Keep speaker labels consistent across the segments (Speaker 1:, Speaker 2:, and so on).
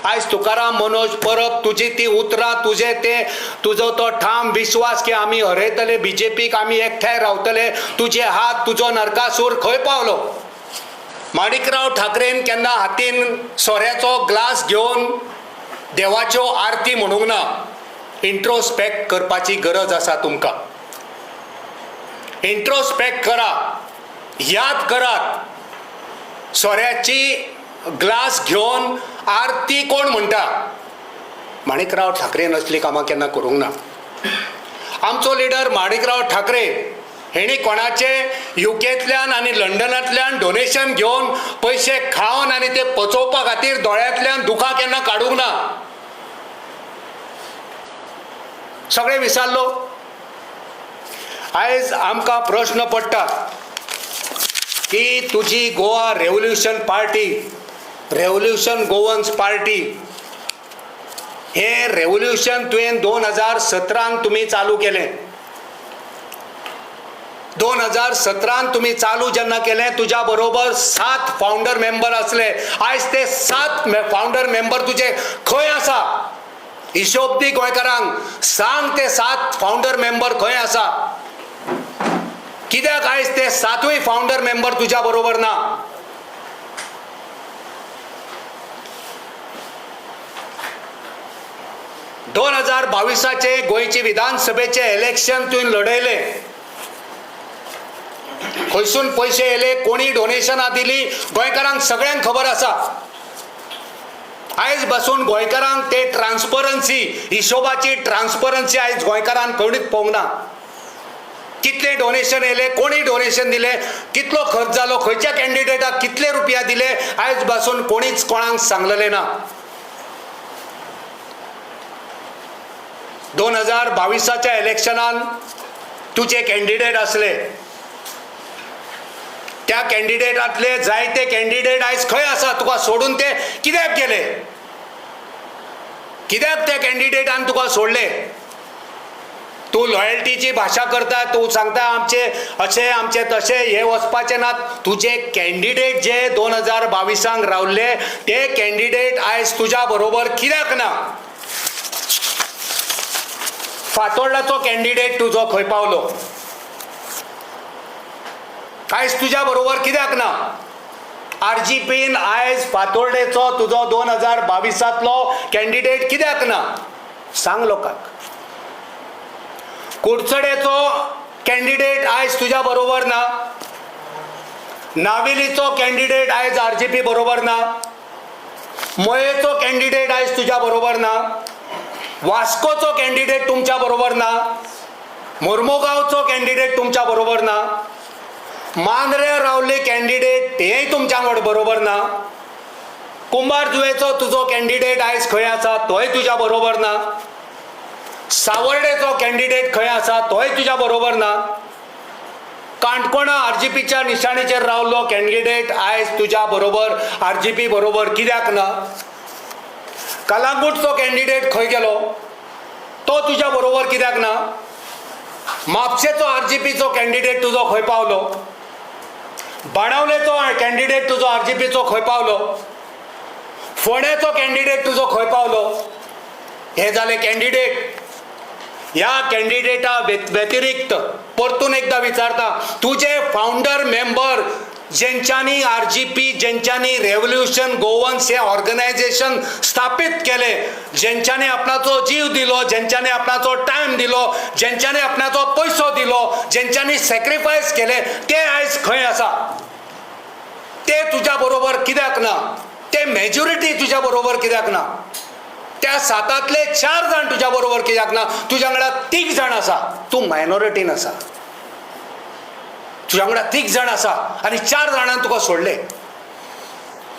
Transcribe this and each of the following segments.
Speaker 1: आयज तुकाराम मनोज परब तुजी ती उतरां तुझे ते तुजो तो ठाम विश्वास की आमी हरयतले बीजेपीक आमी एकठांय रावतले तुजे हात तुजो नरकासूर खंय पावलो. माणिकराव ठाकरेन केन्ना हातीन सोऱ्याचो ग्लास घेवन देवाच्यो आरती म्हणूंक ना. इंट्रोस्पेक्ट करपाची गरज आसा तुमकां. इंट्रोस्पेक्ट करा, याद करात सोऱ्याची ग्लास घेवन आरती कोण म्हणटा. माणिकराव ठाकरेन असली कामां केन्ना करूंक ना. आमचो लिडर माणिकराव ठाकरे हेणी कोणाचे युकेंतल्यान आनी लंडनांतल्यान डोनेशन घेवन पयशे खावन आनी ते पचोवपा खातीर दोळ्यांतल्यान दुखां केन्ना काडूंक ना. सगळे विसरलो. आयज आमकां प्रश्न पडटा की तुजी Goa revolution party, revolution Goans party, हे रेव्होल्युशन तुवें 2017 तुम्ही चालू केलें. 2017 तुम्ही चालू जेन्ना केलें तुज्या बरोबर 7 फाउंडर मेंबर असले. आयज ते 7 फाउंडर मेंबर तुजे खंय आसा. हिशोब दी गोंयकारांक, सांग ते 7 फाउंडर मेंबर खंय आसा. कित्याक आयज ते 7य फाउंडर मेंबर तुज्या बरोबर ना. दोन 2022चे गोंयचे विधानसभेचे इलेक्शन तुवें लढयलें. खंयसून पयशे येले, कोणी डोनेशनां दिली, गोंयकारांक सगळ्यांक खबर आसा. आयज बसून गोंयकारांक ते ट्रान्सपरन्सी, हिशोबाची ट्रान्सपरन्सी आयज गोंयकारांक कोणीच पळोवंक ना. कितले डोनेशन येले, कोणी डोनेशन दिले, कितलो खर्च जालो, खंयच्या कॅन्डिडेटाक कितले रुपया दिले, आयज बसून कोणीच कोणाक सांगलेले ना. 2022च्या इलेक्शनान तुझे कॅन्डिडेट असले. त्या कॅन्डिडेटातले जायते कॅन्डिडेट आयज खंय आसा. तुका सोडून ते कित्याक गेले. कित्याक त्या कॅन्डिडेटान तुका सोडले. तू लॉयल्टीची भाशा करता, तू सांगता आमचे अशे आमचे तशे, हे वचपाचे नात. तुझे कॅन्डिडेट जे 2022 रावले ते कॅन्डिडेट आयज तुज्या बरोबर कित्याक ना. फातोर्डाचो कॅन्डिडेट तुजो खंय पावलो. आयज तुज्या बरोबर कित्याक ना. आरजीपीन आयज फातोर्डेचो तुजो 2022 कॅन्डिडेट कित्याक ना सांग लोकांक. कुडचडेचो कॅन्डिडेट आयज तुज्या बरोबर ना. नावेलीचो कॅन्डिडेट आयज आरजीपी बरोबर ना. मोयेचो कॅन्डिडेट आयज तुज्या बरोबर ना. वास्कोचो कॅन्डिडेट तुमच्या बरोबर ना. मोर्मुगांवचो कॅन्डिडेट तुमच्या बरोबर ना. मांद्रे रावले कॅन्डिडेट हेय तुमच्या बरोबर ना. कुंभारजुवेचो तुजो कॅन्डिडेट आयज खंय आसा तोय तुज्या बरोबर ना. सावर्डेचो कॅन्डिडेट खंय आसा तोय तुज्या बरोबर ना. काणकोणा आरजीपीच्या निशाणीचेर रावलो कॅन्डिडेट आयज तुज्या बरोबर आरजीपी बरोबर कित्याक ना. कलांगूटचो कॅन्डिडेट खंय गेलो तो तुज्या बरोबर कित्याक ना. म्हापशेचो आरजीपीचो कॅन्डिडेट तुजो खंय पावलो. बाणावलेचो कॅन्डिडेट तुजो आरजीपीचो खंय पावलो. फोंडेचो कॅन्डिडेट तुजो खंय पावलो. हे जाले कॅन्डिडेट. ह्या कॅन्डिडेटा व्यतिरिक्त परतून एकदा विचारता तुझे फाउंडर मेंबर ज्यांच्यानी आरजीपी, ज्यांच्यानी रेव्होल्युशन गोवन्स हे ऑर्गनायझेशन स्थापित केले, ज्यांच्यानी आपणाचो जीव दिलो, ज्यांच्यानी आपणाचो टाइम दिलो, ज्यांच्यानी आपणाचो पैसो दिलो, ज्यांच्यानी सॅक्रिफायस केले, ते आयज खंय आसा. ते तुझ्या बरोबर कित्याक ना. ते मेजॉरिटी तुझ्या बरोबर कित्याक ना. त्या 7तले 4 जाण तुझ्या बरोबर कित्याक ना. तुज्या वांगडा 3 जाण आसा. तू मायनॉरिटीन आसा. तुज्या वांगडा 3 जाण आसा आनी 4 जाणांक तुका सोडले.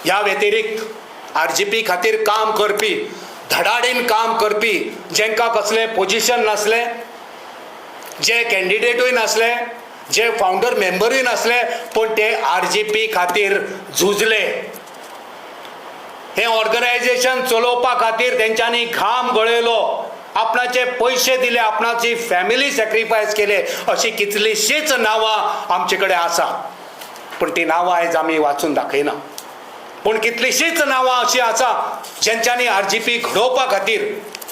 Speaker 1: ह्या व्यतिरिक्त आरजीपी खातीर काम करपी, धडाडीन काम करपी, जेंका कसले पोजिशन नासले, जे कॅन्डिडेटूय नासले, जे फाउंडर मेंबरूय नासले, पण ते आरजीपी खातीर झुजले. हे ऑर्गनायझेशन चलोवपा खातीर तेंच्यांनी घाम गळयलो, आपणाचे पैसे दिले, आपणाची फॅमिली सॅक्रिफायस केले. अशी कितलीशीच नांवां आमचे कडेन आसा, पण ती नांवां आयज आमी वाचून दाखयना. पूण कितलींशींच नांवां अशीं आसा जेंच्यांनी आरजीपी घडोवपा खातीर,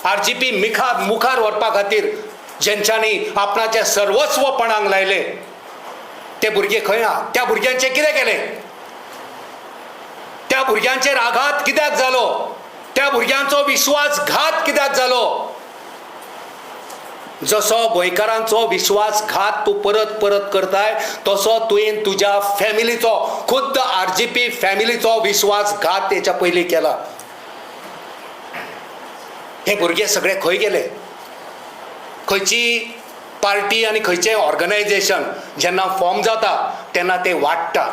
Speaker 1: आरजीपी मुखार व्हरपा खातीर जेंच्यांनी आपणाचें सर्वस्वपणाक लायले, ते भुरगे खंय आहा? त्या भुरग्यांचें कितें केलें? त्या भुरग्यांचेर आघात कित्याक जालो? त्या भुरग्यांचो विश्वासघात कित्याक जालो? जसो गोंयकारांचो विश्वासघात तूं परत परत करताय, तसो तुवें तुज्या फॅमिलीचो, खुद्द आरजीपी फॅमिलीचो विश्वासघात तेच्या पयलीं केला. हे भुरगे सगळे खंय गेले? खंयची पार्टी आनी खंयचें ऑर्गनायझेशन जेन्ना फॉर्म जाता तेन्ना ते वाडटा,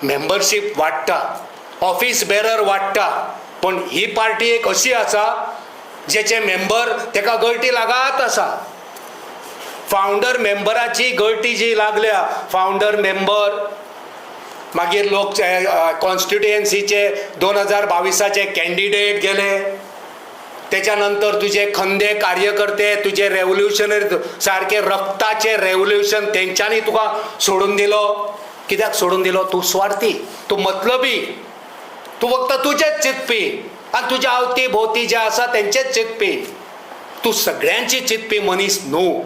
Speaker 1: मेंबरशीप वाडटा, ऑफिस बेरर वाडटा. पण ही पार्टी एक अशी आसा जेचे मेंबर तेका गळटी लागात आसा. फावंडर मेंबराची गळटी जी लागल्या, फावंडर मेंबर, मागीर लोक कॉन्स्टिट्युएन्सीचे 2022चे कॅन्डिडेट गेले, त्याच्या नंतर तुझे खंदे कार्यकर्ते, तुझे रेव्होल्युशनरी सारखे रक्ताचे रेव्होल्युशन तेंच्यांनी तुका सोडून दिलो. कित्याक सोडून दिलो? तूं स्वार्थी, तूं मतलबी, तूं फक्त तुजेच चिंतपी आनी तुज्या अवती भोवती जे आसा तेंचेच चिंतपी. तूं सगळ्यांची चिंतपी मनीस न्हू.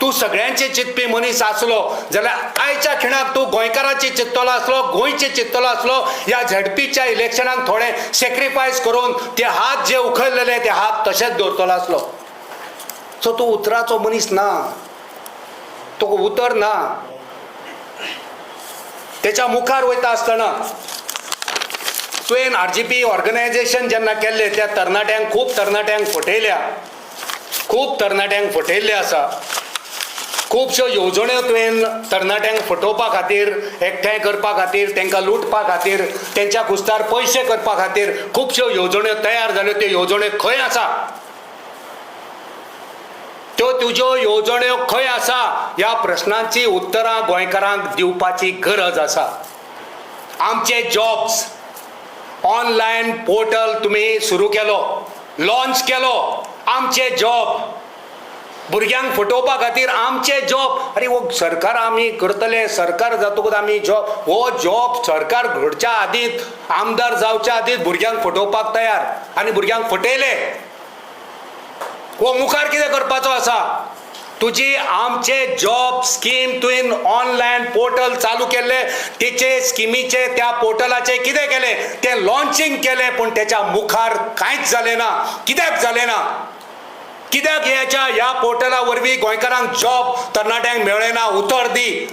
Speaker 1: तूं सगळ्यांचे चिंतपी मनीस आसलो जाल्यार आयच्या खिणाक तूं गोंयकारांची चिंततलो आसलो, गोंयची चिंततलो आसलो. ह्या झडपीच्या इलेक्शनाक थोडे सॅक्रिफायस करून ते हात जे उखललेले ते हात तशेंच दवरतलो आसलो. सो तूं उतराचो मनीस ना, तुका उतर ना. तेच्या मुखार वयता आसतना तुवें आरजीपी ऑर्गनायझेशन जेन्ना केल्लें, त्या तरणाट्यांक खूब तरणाट्यांक फटयल्या, खूब तरणाट्यांक फटयल्ले आसा. खुबश्यो येवजण्यो तुवें तरणाट्यांक फटोवपा खातीर, एकठांय करपा खातीर, तांकां लुटपा खातीर, तेंच्या कुस्तार पयशे करपा खातीर खुबश्यो येवजण्यो तयार जाल्यो. त्यो येवजण्यो खंय आसा? त्यो तुज्यो येवजण्यो खंय आसा? ह्या प्रश्नांची उत्तरां गोंयकारांक दिवपाची गरज आसा. आमचे जॉब्स ऑनलायन पोर्टल तुमी सुरू केलो, लॉन्च केलो. आमचे जॉब भुरग्यांक फटोवपा खातीर आमचे जॉब. अरे वो सरकार आमी करतले, सरकार जातकूच आमी जॉब. हो जॉब सरकार घडच्या आदींच, आमदार जावच्या आदींच भुरग्यांक फटोवपाक तयार आनी भुरग्यांक फटयले. वो मुखार कितें करपाचो आसा? तुजी आमचे जॉब स्कीम तुवें ऑनलायन पोर्टल चालू केल्ले, तेचे स्किमीचे त्या पोर्टलाचे कितें केले? ते लॉन्चिंग केले, पूण तेच्या मुखार कांयच जालें ना. कित्याक जालें ना? कित्याक ह्या पोर्टला वरवीं गोंयकारांक जॉब तरणाट्यांक मेळ्ळे ना? उतर दी.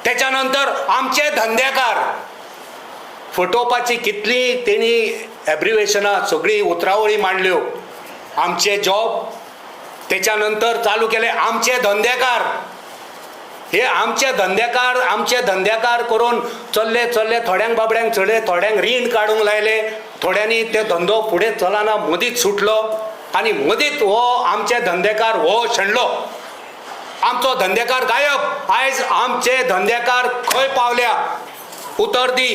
Speaker 1: त्याच्या नंतर आमचे धंदेकार फटोवपाची कितली तेणी एब्रिवेशनां, सगळी उतरावळी मांडल्यो. आमचे जॉब, त्याच्या नंतर चालू केले आमचे धंदेकार. हे आमचे धंदेकार करून चल्ले थोड्यांक बाबड्यांक चडले, थोड्यांक रीण काडूंक लायले, थोड्यांनी ते धंदो फुडें चलना मदींच सुटलो आनी मदींच हो आमचे धंदेकार हो शेणलो. आमचो धंदेकार गायब. आयज आमचे धंदेकार खंय पावल्या? उतर दी.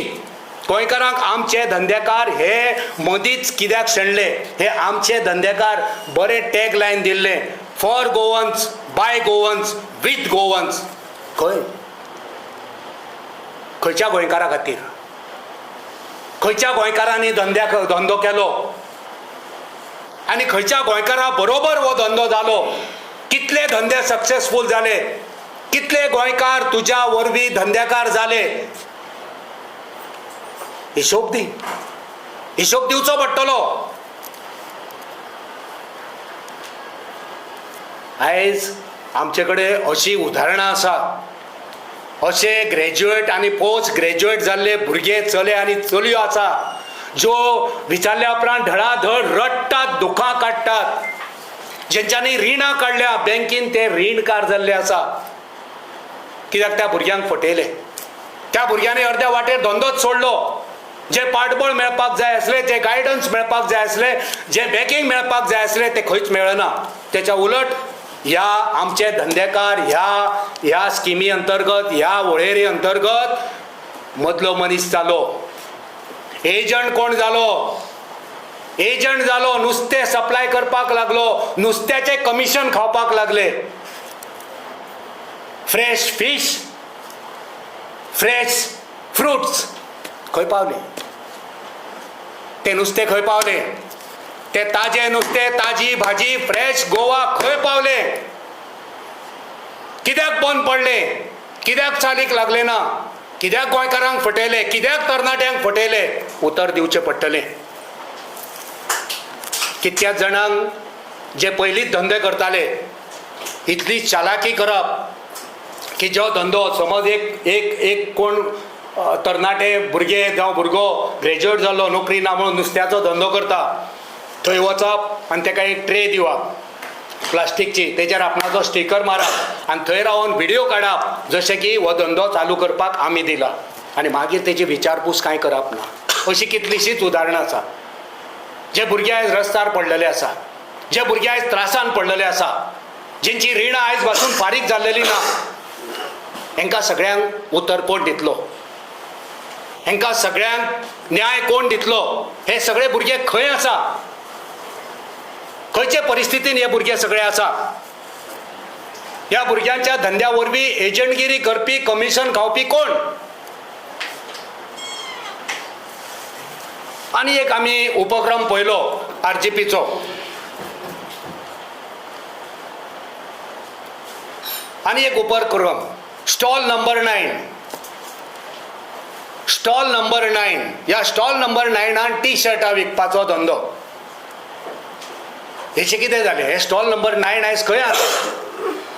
Speaker 1: गोंयकारांक आमचे धंदेकार हे मदींच कित्याक शेणले? हे आमचे धंदेकार बरे टॅग लायन दिल्ले, for Goans, by Goans, with Goans. खंयच्या गोंयकारा खातीर? खंयच्या गोंयकारांनी धंदो केलो आनी खंयच्या गोंयकारा बरोबर हो धंदो जालो? कितले धंदे सक्सेसफूल जाले? कितले गोंयकार तुज्या वरवीं धंदेकार जाले? हिशोब दी. हिशोब दिवचो पडटलो. आयज आमचे कडेन अशी उदाहरणां आसा, अशे ग्रॅज्युएट आनी पोस्ट ग्रॅज्युएट जाल्ले भुरगे, चले आनी चलयो आसा, ज्यो विचारल्या उपरांत धडाधड रडटात, दुखां काडटात. जेंच्यांनी रिणां काडल्या बँकेन, ते रीणकार जाल्ले आसा. कित्याक त्या भुरग्यांक फटयले. त्या भुरग्यांनी अर्द्या वाटेर धंदोच सोडलो. जे पाठबळ मेळपाक जाय आसले, जे गायडन्स मेळपाक जाय आसले, जे बॅकींग मेळपाक जाय आसले, ते खंयच मेळना. तेच्या उलट ह्या आमचे धंदेकार ह्या स्किमी अंतर्गत, ह्या वळेरी अंतर्गत मदलो मनीस जालो. एजंट कोण जालो? एजंट जालो. नुस्तें सप्लाय करपाक लागलो, नुस्त्याचे कमिशन खावपाक लागले. फ्रेश फीश, फ्रेश फ्रुट्स खंय पावले, ते नुस्तें खंय पावले, ते ताजे नुस्तें, ताजी भाजी, फ्रेश गोवा खंय पावले, कित्याक बंद पडले, कित्याक चालीक लागले ना, कित्याक गोंयकारांक फटयले, कित्याक तरणाट्यांक फटयले, उतर दिवचें पडटलें. कितक्याच जाणांक जे पयलींच धंदे करताले इतली चालाकी करप की जो धंदो समज एक कोण तरणाटे भुरगे जावं भुरगो ग्रॅज्युएट जाल्लो नोकरी ना म्हणून नुस्त्याचो धंदो करता, थंय वचप आनी ताका एक ट्रे दिवप प्लास्टीकची, तेजेर आपणाचो स्टिकर मारप आनी थंय रावन व्हिडिओ काडप जशें की हो धंदो चालू करपाक आमी दिला, आनी मागीर तेजी विचारपूस कांय करप ना. अशी कितलीशींच उदाहरणां आसा. जे भुरगे आयज रस्त्यार पडलेले आसा, जे भुरगे आयज त्रासान पडलेले आसा, जेंची रिणां आयज पासून फारीक जाल्लेली ना, हेंकां सगळ्यांक उतर कोण दितलो, हेंकां सगळ्यांक न्याय कोण दितलो. हे सगळे भुरगे खंय आसा, खंयचे परिस्थितीन हे भुरगे सगळे आसा. ह्या भुरग्यांच्या धंद्या वरवीं एजंटगिरी करपी, कमिशन खावपी कोण. आनी एक आमी उपक्रम पळयलो RGPचो, आनी एक उपक्रम स्टॉल नंबर 9. स्टॉल नंबर 9, ह्या स्टॉल नंबर 9 टी शर्टां विकपाचो धंदो. हेचे कितें जालें, हे स्टॉल नंबर 9 आयज खंय आसा.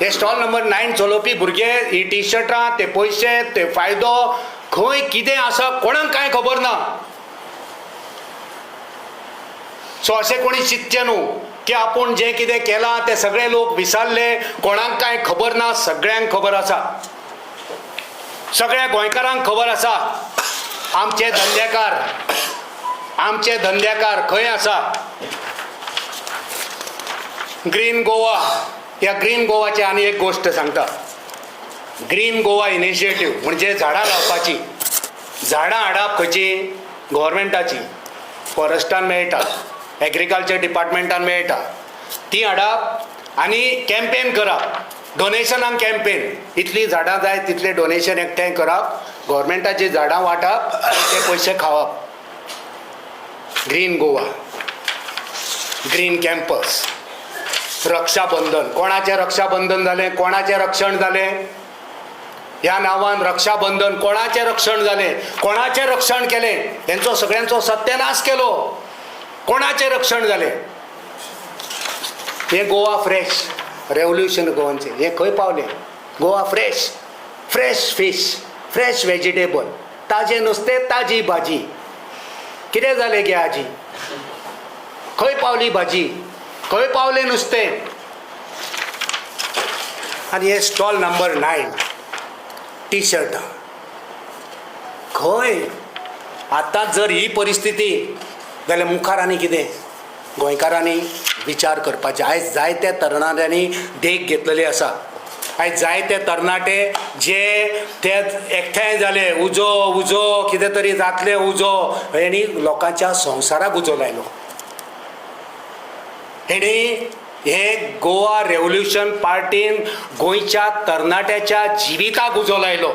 Speaker 1: हे स्टॉल नंबर 9 चलोवपी भुरगे, ही टी शर्टां, ते पयशे, ते फायदो खंय कितें आसा कोणाक कांय खबर ना. सो अशें कोणी चिंतचें न्हू की आपूण जें कितें केलां ते सगळे लोक विसरले, कोणाक कांय खबर ना. सगळ्यांक खबर आसा, सगळ्या गोंयकारांक खबर आसा. आमचे धंद्याकार खंय आसा. ग्रीन गोवा, ह्या ग्रीन गोवाची आनी एक गोश्ट सांगता. ग्रीन गोवा इनिशिएटीव म्हणजे झाडां लावपाची. झाडां हाडप खंयची, गव्हर्मेंटाची, फॉरेस्टान मेळटा, एग्रीकल्चर डिपार्टमेंटान मेळटा, ती हाडप आनी कॅम्पेन करप, डोनेशनाक कॅम्पेन. इतली झाडां जाय तितले डोनेशन एकठांय करप, गव्हर्मेंटाची झाडां वांटप, ते पयशे खावप. Green Goa, green campus. Rakshabandhan, कोणाचें रक्षाबंधन जालें, कोणाचें रक्षण जालें. ह्या नांवान रक्षाबंधन, कोणाचें रक्षण जालें, कोणाचें रक्षण केलें, हेंचो सगळ्यांचो सत्यानाश केलो. कोणाचें रक्षण जालें. हे गोवा फ्रेश, रेवल्युशन गोवांचें हे खंय पावलें. Goa fresh, fresh fish, fresh vegetable, ताजें नुस्तें, ताजी भाजी. कितें जालें गे आजी, खंय पावली भाजी, खंय पावलें नुस्तें. आनी हे स्टॉल नंबर 9 टी शर्टां खंय. आतां जर ही परिस्थिती जाल्यार मुखार आनी कितें. गोंयकारांनी विचार करपाचें. आयज जायत्या तरणाट्यांनी देख घेतलेली आसा. आयज जायते तरणाटे जे ते एकठांय जाले, उजो कितें तरी जातलें उजो, हेणी लोकांच्या संवसाराक उजो लायलो. हेणी हे गोवा रेवल्युशन पार्टीन गोंयच्या तरणाट्याच्या जिविताक उजो लायलो.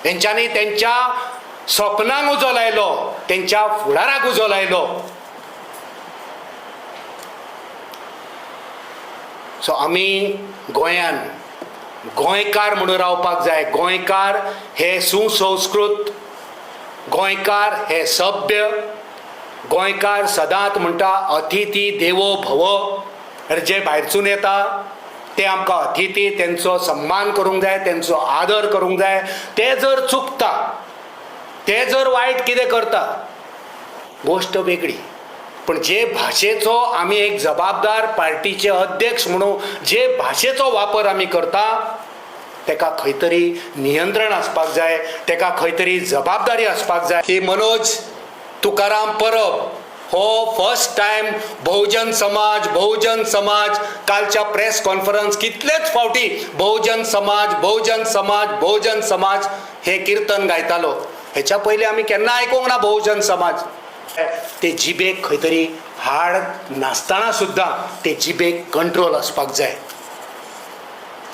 Speaker 1: तेंच्यांनी तेंच्या स्वप्नांक उजो लायलो, तेंच्या फुडाराक उजो लायलो. सो आमी गोंयान गोंयकार म्हणून रावपाक जाय. गोंयकार हे सुसंस्कृत, गोंयकार हे सभ्य, गोंयकार सदांच म्हणटा अतिथी देवो भव. जे भायरसून येता ते आमकां अतिथी, तेंचो सन्मान करूंक जाय, तेंचो आदर करूंक जाय. ते जर चुकता, ते जर वायट कितें करता, गोश्ट वेगळी. पण जे भाशेचो आमी एक जबाबदार पार्टीचे अध्यक्ष म्हणून जे भाशेचो वापर आमी करता, तेका खंय तरी नियंत्रण आसपाक जाय, तेका खंय तरी जबाबदारी आसपाक जाय. की मनोज तुकाराम परब हो फर्स्ट टायम बहुजन समाज कालच्या प्रेस कॉन्फरन्स कितलेच फावटी बहुजन समाज हे कीर्तन गायतालो. हेच्या पयलीं आमी केन्ना आयकूंक ना बहुजन समाज. ते जिबेक खंय तरी हाड नासतना सुद्दां ते जिबेक कंट्रोल आसपाक जाय.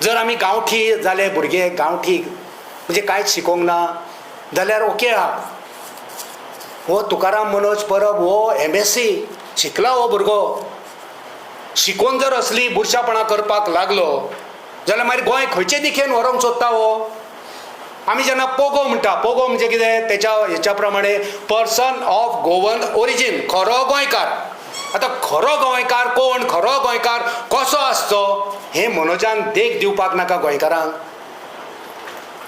Speaker 1: जर आमी गांवठी जाले भुरगे, गांवठी म्हणजे कांयच शिकोंक ना, जाल्यार ओके आहा. हो तुकाराम मनोज परब हो MSc शिकला हो भुरगो. शिकून जर असली बुरशापणां करपाक लागलो जाल्यार मागीर गोंय खंयचे दिशेन व्हरोंक सोदता हो. आमी जेन्ना पोगो म्हणटा, पोगो म्हणजे कितें, तेच्या हेच्या प्रमाणे पर्सन ऑफ गोवन ओरिजीन, खरो गोंयकार. आतां खरो गोंयकार कोण, खरो गोंयकार कसो आसचो हें मनोजान देख दिवपाक नाका गोंयकारांक.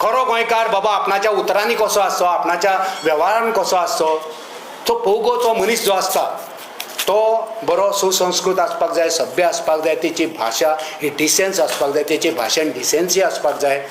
Speaker 1: खरो गोंयकार बाबा आपणाच्या उतरांनी कसो आसचो, आपणाच्या वेव्हारान कसो आसचो. तो पोगोचो मनीस जो आसता तो बरो सुसंस्कृत आसपाक जाय, सभ्य आसपाक जाय, तेची भाशा ही डिसेन्स आसपाक जाय, तेची भाशेन डिसेन्सी आसपाक जाय.